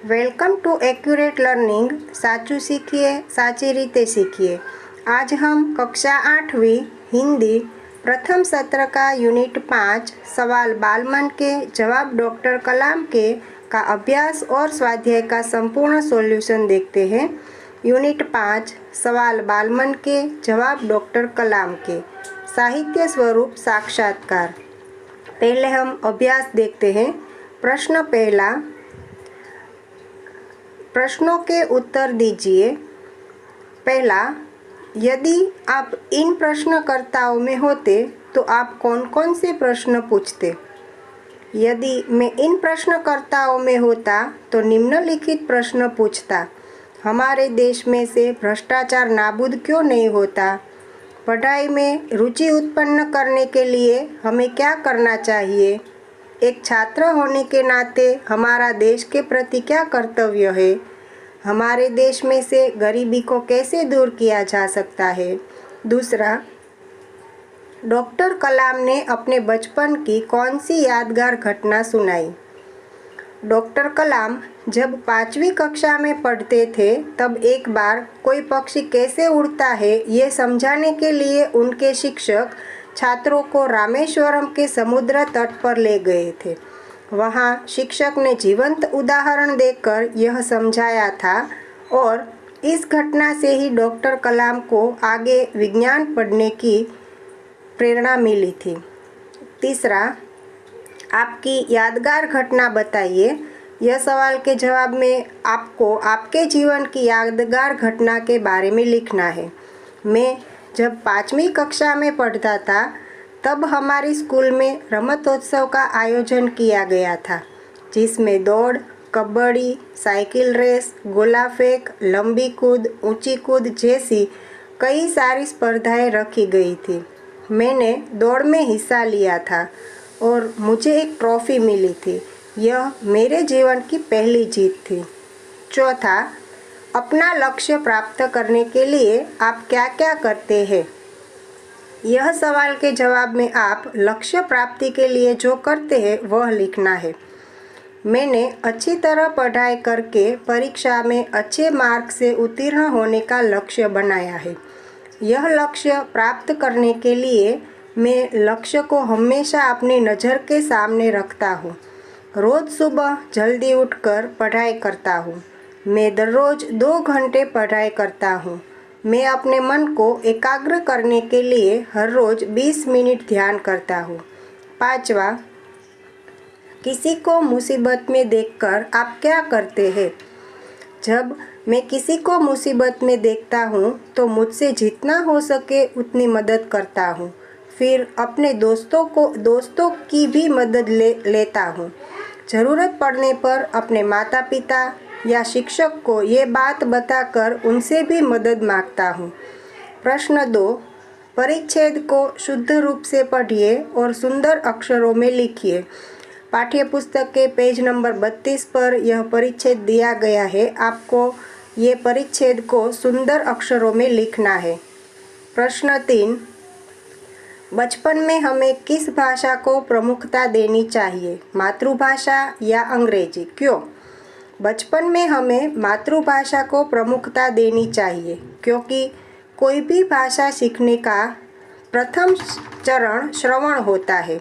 Welcome to accurate learning. साचू सीखिए, साची रीते सीखिए। आज हम कक्षा 8वीं हिंदी प्रथम सत्र का यूनिट 5 सवाल बालमन के जवाब डॉक्टर कलाम के का अभ्यास और स्वाध्याय का संपूर्ण सॉल्यूशन देखते हैं। यूनिट 5 सवाल बालमन के जवाब डॉक्टर कलाम के साहित्य स्वरूप साक्षात्कार। पहले हम अभ्यास देखते हैं। प्रश्न पहला, प्रश्नों के उत्तर दीजिए। पहला, यदि आप इन प्रश्नकर्ताओं में होते तो आप कौन कौन से प्रश्न पूछते? यदि मैं इन प्रश्नकर्ताओं में होता तो निम्नलिखित प्रश्न पूछता। हमारे देश में से भ्रष्टाचार नाबूद क्यों नहीं होता? पढ़ाई में रुचि उत्पन्न करने के लिए हमें क्या करना चाहिए? एक छात्र होने के नाते हमारा देश के प्रति क्या कर्तव्य है? हमारे देश में से गरीबी को कैसे दूर किया जा सकता है? दूसरा, डॉक्टर कलाम ने अपने बचपन की कौन सी यादगार घटना सुनाई? डॉक्टर कलाम जब 5वीं कक्षा में पढ़ते थे तब एक बार कोई पक्षी कैसे उड़ता है ये समझाने के लिए उनके शिक्षक छात्रों को रामेश्वरम के समुद्र तट पर ले गए थे। वहाँ शिक्षक ने जीवंत उदाहरण देकर यह समझाया था और इस घटना से ही डॉक्टर कलाम को आगे विज्ञान पढ़ने की प्रेरणा मिली थी। तीसरा, आपकी यादगार घटना बताइए। यह सवाल के जवाब में आपको आपके जीवन की यादगार घटना के बारे में लिखना है। मैं जब 5वीं कक्षा में पढ़ता था तब हमारी स्कूल में रमतोत्सव का आयोजन किया गया था, जिसमें दौड़, कबड्डी, साइकिल रेस, गोला फेंक, लंबी कूद, ऊंची कूद जैसी कई सारी स्पर्धाएं रखी गई थी। मैंने दौड़ में हिस्सा लिया था और मुझे एक ट्रॉफी मिली थी। यह मेरे जीवन की पहली जीत थी। चौथा, अपना लक्ष्य प्राप्त करने के लिए आप क्या क्या करते हैं? यह सवाल के जवाब में आप लक्ष्य प्राप्ति के लिए जो करते हैं वह लिखना है। मैंने अच्छी तरह पढ़ाई करके परीक्षा में अच्छे मार्क से उत्तीर्ण होने का लक्ष्य बनाया है। यह लक्ष्य प्राप्त करने के लिए मैं लक्ष्य को हमेशा अपनी नज़र के सामने रखता हूँ। रोज़ सुबह जल्दी उठकर पढ़ाई करता हूँ। मैं दररोज 2 घंटे पढ़ाई करता हूँ। मैं अपने मन को एकाग्र करने के लिए हर रोज़ 20 मिनट ध्यान करता हूँ। पाँचवा, किसी को मुसीबत में देखकर आप क्या करते हैं? जब मैं किसी को मुसीबत में देखता हूँ तो मुझसे जितना हो सके उतनी मदद करता हूँ। फिर अपने दोस्तों की भी मदद लेता हूँ। ज़रूरत पड़ने पर अपने माता पिता या शिक्षक को ये बात बताकर उनसे भी मदद मांगता हूँ। प्रश्न 2, परिच्छेद को शुद्ध रूप से पढ़िए और सुंदर अक्षरों में लिखिए। पाठ्य पुस्तक के पेज नंबर 32 पर यह परिच्छेद दिया गया है। आपको ये परिच्छेद को सुंदर अक्षरों में लिखना है। प्रश्न 3, बचपन में हमें किस भाषा को प्रमुखता देनी चाहिए, मातृभाषा या अंग्रेजी? क्यों? बचपन में हमें मातृभाषा को प्रमुखता देनी चाहिए क्योंकि कोई भी भाषा सीखने का प्रथम चरण श्रवण होता है।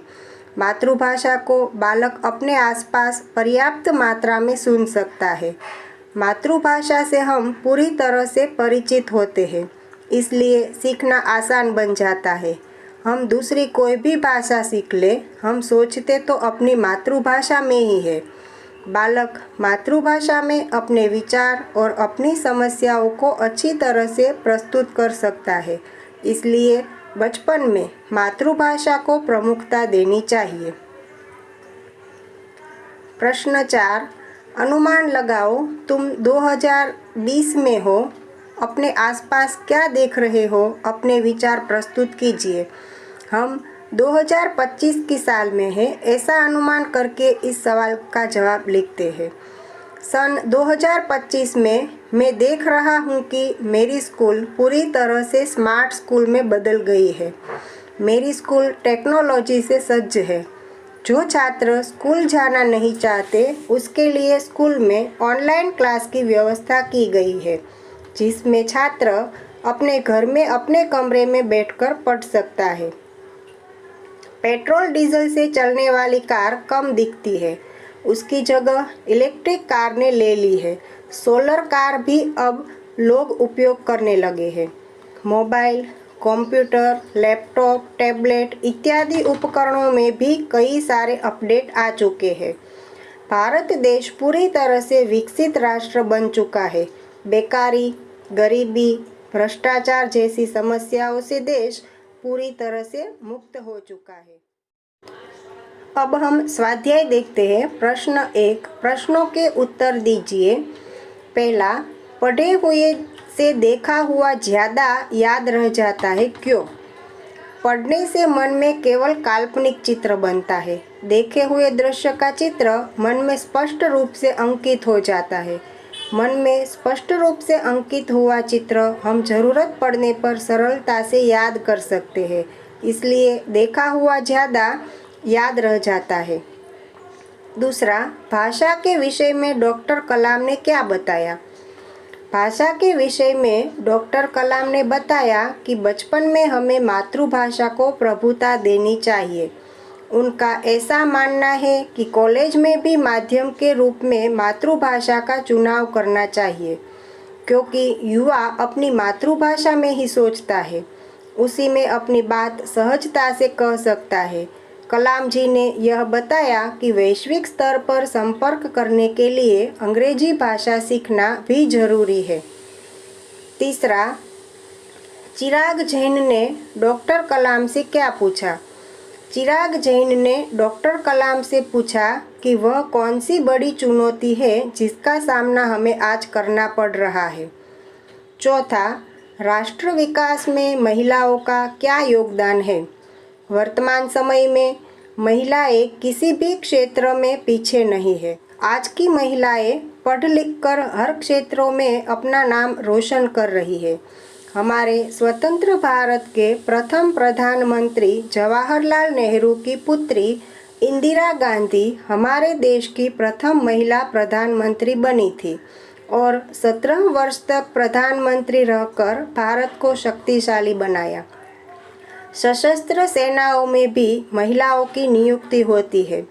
मातृभाषा को बालक अपने आसपास पर्याप्त मात्रा में सुन सकता है। मातृभाषा से हम पूरी तरह से परिचित होते हैं, इसलिए सीखना आसान बन जाता है। हम दूसरी कोई भी भाषा सीख ले, हम सोचते तो अपनी मातृभाषा में ही है। बालक मातृभाषा में अपने विचार और अपनी समस्याओं को अच्छी तरह से प्रस्तुत कर सकता है, इसलिए बचपन में मातृभाषा को प्रमुखता देनी चाहिए। प्रश्न 4, अनुमान लगाओ। तुम 2020 में हो, अपने आसपास क्या देख रहे हो? अपने विचार प्रस्तुत कीजिए। हम 2025 की साल में है ऐसा अनुमान करके इस सवाल का जवाब लिखते हैं। सन 2025 में मैं देख रहा हूँ कि मेरी स्कूल पूरी तरह से स्मार्ट स्कूल में बदल गई है। मेरी स्कूल टेक्नोलॉजी से सज्ज है। जो छात्र स्कूल जाना नहीं चाहते उसके लिए स्कूल में ऑनलाइन क्लास की व्यवस्था की गई है, जिसमें छात्र अपने घर में अपने कमरे में बैठकर पढ़ सकता है। पेट्रोल डीजल से चलने वाली कार कम दिखती है, उसकी जगह इलेक्ट्रिक कार ने ले ली है। सोलर कार भी अब लोग उपयोग करने लगे हैं। मोबाइल, कंप्यूटर, लैपटॉप, टैबलेट इत्यादि उपकरणों में भी कई सारे अपडेट आ चुके हैं। भारत देश पूरी तरह से विकसित राष्ट्र बन चुका है। बेकारी, गरीबी, भ्रष्टाचार जैसी समस्याओं से देश पूरी तरह से मुक्त हो चुका है। अब हम स्वाध्याय देखते हैं। प्रश्न 1, प्रश्नों के उत्तर दीजिए। पहला, पढ़े हुए से देखा हुआ ज़्यादा याद रह जाता है, क्यों? पढ़ने से मन में केवल काल्पनिक चित्र बनता है। देखे हुए दृश्य का चित्र मन में स्पष्ट रूप से अंकित हो जाता है। मन में स्पष्ट रूप से अंकित हुआ चित्र हम ज़रूरत पड़ने पर सरलता से याद कर सकते हैं, इसलिए देखा हुआ ज़्यादा याद रह जाता है। दूसरा, भाषा के विषय में डॉक्टर कलाम ने क्या बताया? भाषा के विषय में डॉक्टर कलाम ने बताया कि बचपन में हमें मातृभाषा को प्रभुता देनी चाहिए। उनका ऐसा मानना है कि कॉलेज में भी माध्यम के रूप में मातृभाषा का चुनाव करना चाहिए, क्योंकि युवा अपनी मातृभाषा में ही सोचता है, उसी में अपनी बात सहजता से कह सकता है। कलाम जी ने यह बताया कि वैश्विक स्तर पर संपर्क करने के लिए अंग्रेजी भाषा सीखना भी जरूरी है। तीसरा, चिराग जैन ने डॉक्टर कलाम से क्या पूछा? चिराग जैन ने डॉक्टर कलाम से पूछा कि वह कौन सी बड़ी चुनौती है जिसका सामना हमें आज करना पड़ रहा है। चौथा, राष्ट्र विकास में महिलाओं का क्या योगदान है? वर्तमान समय में महिलाएं किसी भी क्षेत्र में पीछे नहीं है। आज की महिलाएं पढ़ लिख कर हर क्षेत्रों में अपना नाम रोशन कर रही है। हमारे स्वतंत्र भारत के प्रथम प्रधानमंत्री जवाहरलाल नेहरू की पुत्री इंदिरा गांधी हमारे देश की प्रथम महिला प्रधानमंत्री बनी थी और 17 वर्ष तक प्रधानमंत्री रहकर भारत को शक्तिशाली बनाया। सशस्त्र सेनाओं में भी महिलाओं की नियुक्ति होती है।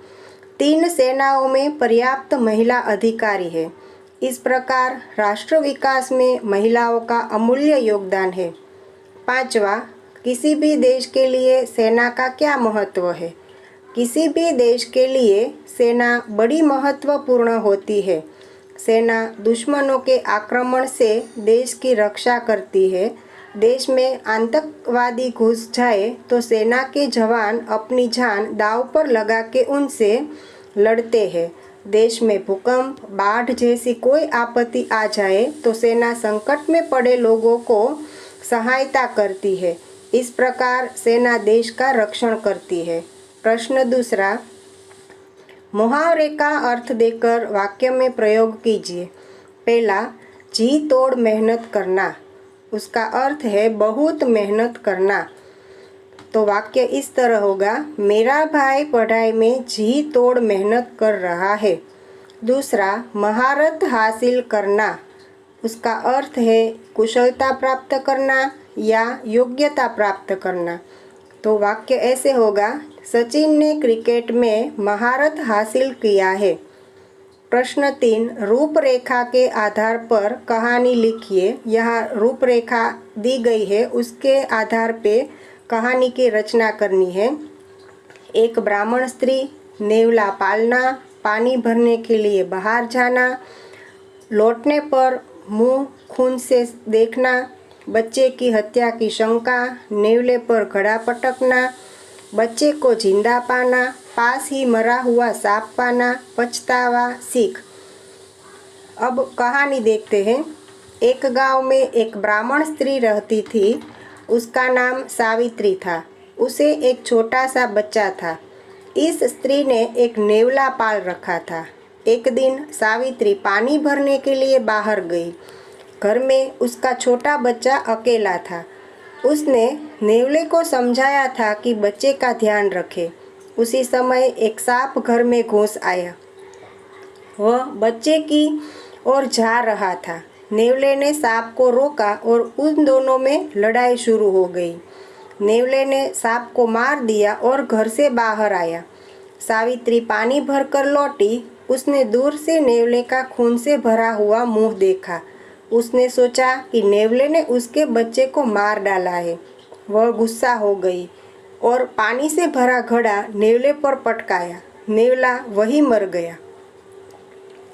3 सेनाओं में पर्याप्त महिला अधिकारी है। इस प्रकार राष्ट्र विकास में महिलाओं का अमूल्य योगदान है। पांचवा, किसी भी देश के लिए सेना का क्या महत्व है? किसी भी देश के लिए सेना बड़ी महत्वपूर्ण होती है। सेना दुश्मनों के आक्रमण से देश की रक्षा करती है। देश में आतंकवादी घुस जाए तो सेना के जवान अपनी जान दांव पर लगा के उनसे लड़ते हैं। देश में भूकंप, बाढ़ जैसी कोई आपत्ति आ जाए तो सेना संकट में पड़े लोगों को सहायता करती है। इस प्रकार सेना देश का रक्षण करती है। प्रश्न दूसरा, मुहावरे का अर्थ देकर वाक्य में प्रयोग कीजिए। पहला, जी तोड़ मेहनत करना, उसका अर्थ है बहुत मेहनत करना। तो वाक्य इस तरह होगा, मेरा भाई पढ़ाई में जी तोड़ मेहनत कर रहा है। दूसरा, महारत हासिल करना, उसका अर्थ है कुशलता प्राप्त करना या योग्यता प्राप्त करना। तो वाक्य ऐसे होगा, सचिन ने क्रिकेट में महारत हासिल किया है। प्रश्न 3, रूपरेखा के आधार पर कहानी लिखिए। यहाँ रूपरेखा दी गई है, उसके आधार पे कहानी की रचना करनी है। एक ब्राह्मण स्त्री, नेवला पालना, पानी भरने के लिए बाहर जाना, लौटने पर मुंह खून से देखना, बच्चे की हत्या की शंका, नेवले पर घड़ा पटकना, बच्चे को जिंदा पाना, पास ही मरा हुआ सांप पाना, पछतावा, सीख। अब कहानी देखते हैं। एक गांव में एक ब्राह्मण स्त्री रहती थी। उसका नाम सावित्री था। उसे एक छोटा सा बच्चा था। इस स्त्री ने एक नेवला पाल रखा था। एक दिन सावित्री पानी भरने के लिए बाहर गई। घर में उसका छोटा बच्चा अकेला था। उसने नेवले को समझाया था कि बच्चे का ध्यान रखे। उसी समय एक सांप घर में घुस आया। वह बच्चे की ओर जा रहा था। नेवले ने सांप को रोका और उन दोनों में लड़ाई शुरू हो गई। नेवले ने सांप को मार दिया और घर से बाहर आया। सावित्री पानी भरकर लौटी। उसने दूर से नेवले का खून से भरा हुआ मुंह देखा। उसने सोचा कि नेवले ने उसके बच्चे को मार डाला है। वह गुस्सा हो गई और पानी से भरा घड़ा नेवले पर पटकाया। नेवला वहीं मर गया।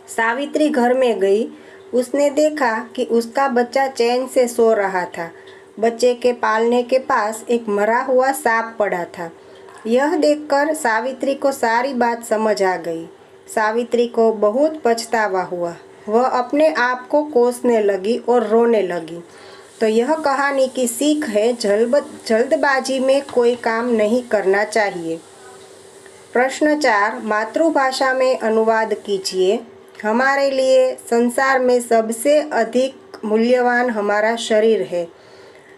सावित्री घर में गई। उसने देखा कि उसका बच्चा चैन से सो रहा था। बच्चे के पालने के पास एक मरा हुआ सांप पड़ा था। यह देखकर सावित्री को सारी बात समझ आ गई। सावित्री को बहुत पछतावा हुआ। वह अपने आप को कोसने लगी और रोने लगी। तो यह कहानी की सीख है, जल्दबाजी में कोई काम नहीं करना चाहिए। प्रश्न 4, मातृभाषा में अनुवाद कीजिए। हमारे लिए संसार में सबसे अधिक मूल्यवान हमारा शरीर है।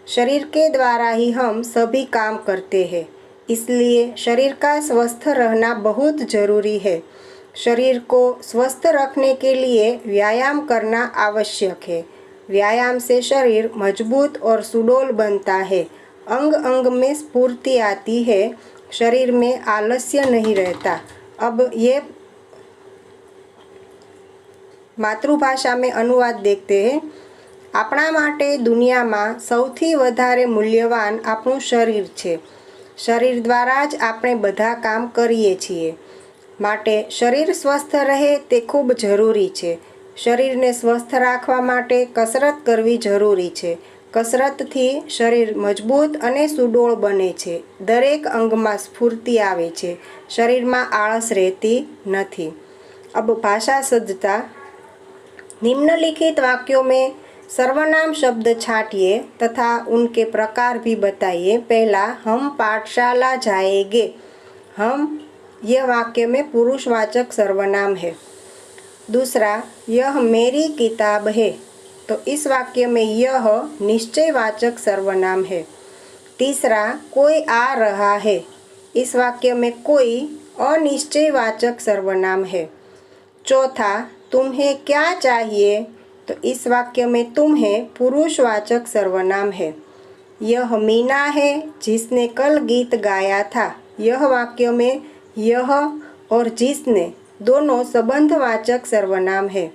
शरीर के द्वारा ही हम सभी काम करते हैं, इसलिए शरीर का स्वस्थ रहना बहुत जरूरी है। शरीर को स्वस्थ रखने के लिए व्यायाम करना आवश्यक है। व्यायाम से शरीर मजबूत और सुडौल बनता है। अंग अंग में स्फूर्ति आती है। शरीर में आलस्य नहीं रहता। अब ये मातृभाषा में अनुवाद देखते हैं। આપણા માટે દુનિયામાં સૌથી વધારે મૂલ્યવાન આપણું શરીર છે। શરીર દ્વારા જ આપણે બધા કામ કરીએ છીએ, માટે શરીર સ્વસ્થ રહે તે ખૂબ જરૂરી છે। શરીરને સ્વસ્થ રાખવા માટે કસરત કરવી જરૂરી છે। કસરતથી શરીર મજબૂત અને સુડોળ બને છે। દરેક અંગમાં સ્ફૂર્તિ આવે છે। શરીરમાં આળસ રહેતી નથી। अब भाषा सज्जता। निम्नलिखित वाक्यों में सर्वनाम शब्द छांटिए तथा उनके प्रकार भी बताइए। पहला, हम पाठशाला जाएंगे। हम, यह वाक्य में पुरुषवाचक सर्वनाम है। दूसरा, यह मेरी किताब है। तो इस वाक्य में यह निश्चयवाचक सर्वनाम है। तीसरा, कोई आ रहा है। इस वाक्य में कोई अनिश्चयवाचक सर्वनाम है। चौथा, तुम्हें क्या चाहिए। तो इस वाक्य में तुम्हें पुरुषवाचक सर्वनाम है। यह मीना है जिसने कल गीत गाया था। यह वाक्य में यह और जिसने दोनों संबंधवाचक सर्वनाम है।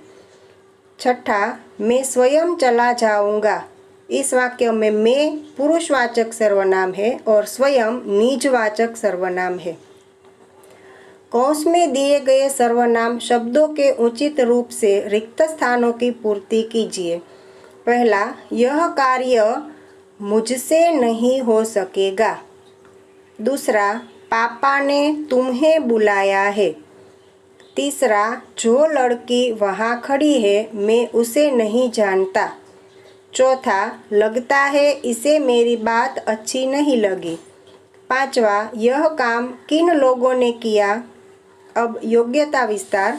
छठा, मैं स्वयं चला जाऊंगा। इस वाक्य में मैं पुरुषवाचक सर्वनाम है और स्वयं निजवाचक सर्वनाम है। कौंस में दिए गए सर्वनाम शब्दों के उचित रूप से रिक्त स्थानों की पूर्ति कीजिए। पहला, यह कार्य मुझसे नहीं हो सकेगा। दूसरा, पापा ने तुम्हें बुलाया है। तीसरा, जो लड़की वहाँ खड़ी है मैं उसे नहीं जानता। चौथा, लगता है इसे मेरी बात अच्छी नहीं लगी। पांचवा, यह काम किन लोगों ने किया। अब योग्यता विस्तार।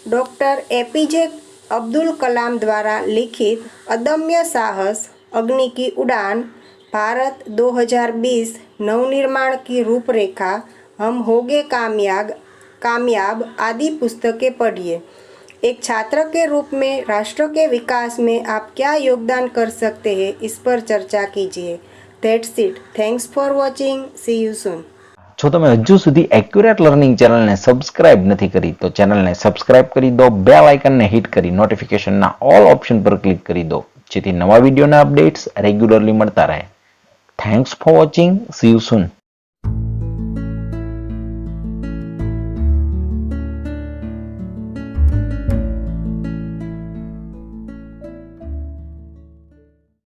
डॉक्टर एपीजे अब्दुल कलाम द्वारा लिखित अदम्य साहस, अग्नि की उड़ान, भारत 2020 नवनिर्माण की रूपरेखा, हम होंगे कामयाब आदि पुस्तकें पढ़िए। एक छात्र के रूप में राष्ट्र के विकास में आप क्या योगदान कर सकते हैं, इस पर चर्चा कीजिए। That's it. Thanks for watching. See you soon. જો તમે હજુ સુધી એક્યુરેટ લર્નિંગ ચેનલને સબસ્ક્રાઇબ નથી કરી તો ચેનલને સબસ્ક્રાઇબ કરી દો, બેલ આઇકનને હિટ કરી નોટિફિકેશનના ઓલ ઓપ્શન પર ક્લિક કરી દો જેથી નવા વિડીયોના અપડેટ્સ રેગ્યુલરલી મળતા રહે. Thanks for watching. C you soon.